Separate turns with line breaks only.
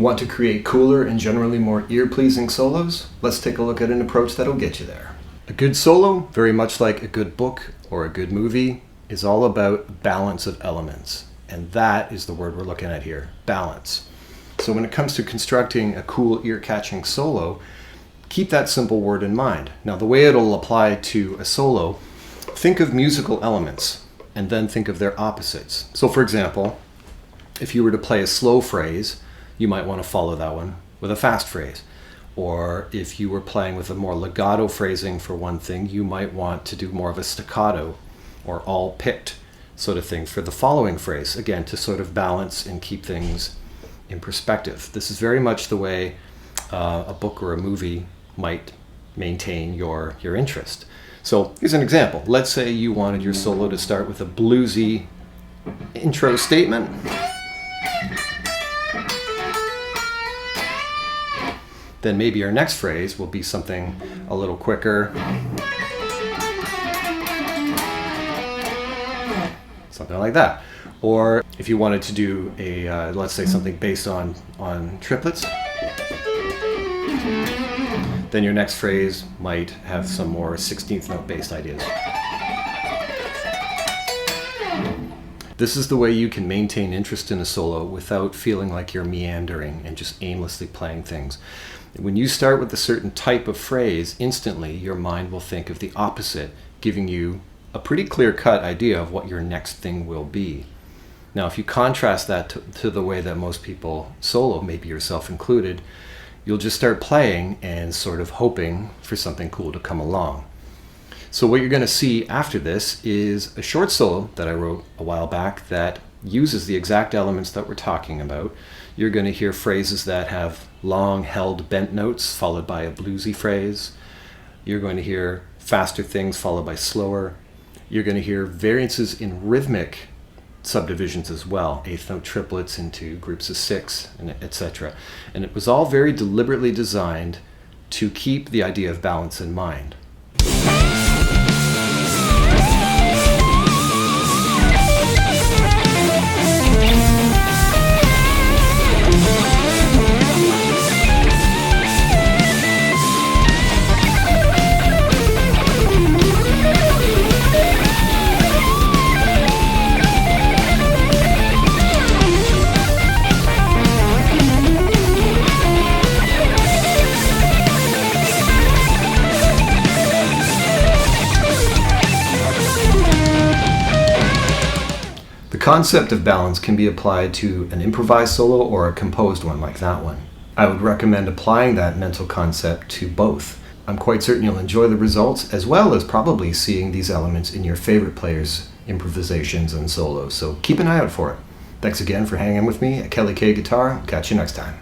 Want to create cooler and generally more ear-pleasing solos? Let's take a look at an approach that'll get you there. A good solo, very much like a good book or a good movie, is all about balance of elements. And that is the word we're looking at here, balance. So when it comes to constructing a cool ear-catching solo, keep that simple word in mind. Now the way it'll apply to a solo, think of musical elements and then think of their opposites. So for example, if you were to play a slow phrase, you might want to follow that one with a fast phrase. Or if you were playing with a more legato phrasing for one thing, you might want to do more of a staccato or all picked sort of thing for the following phrase, again, to sort of balance and keep things in perspective. This is very much the way a book or a movie might maintain your interest. So here's an example. Let's say you wanted your solo to start with a bluesy intro statement. Then maybe our next phrase will be something a little quicker. Something like that. Or if you wanted to do a, let's say something based on triplets, then your next phrase might have some more 16th note based ideas. This is the way you can maintain interest in a solo without feeling like you're meandering and just aimlessly playing things. When you start with a certain type of phrase, instantly your mind will think of the opposite, giving you a pretty clear-cut idea of what your next thing will be. Now, if you contrast that to the way that most people solo, maybe yourself included, you'll just start playing and sort of hoping for something cool to come along. So what you're going to see after this is a short solo that I wrote a while back that uses the exact elements that we're talking about. You're going to hear phrases that have long held bent notes followed by a bluesy phrase. You're going to hear faster things followed by slower. You're going to hear variances in rhythmic subdivisions as well, eighth note triplets into groups of 6, and etc. And it was all very deliberately designed to keep the idea of balance in mind. The concept of balance can be applied to an improvised solo or a composed one like that one. I would recommend applying that mental concept to both. I'm quite certain you'll enjoy the results, as well as probably seeing these elements in your favorite players' improvisations and solos, so keep an eye out for it. Thanks again for hanging with me at Kelly K Guitar. Catch you next time.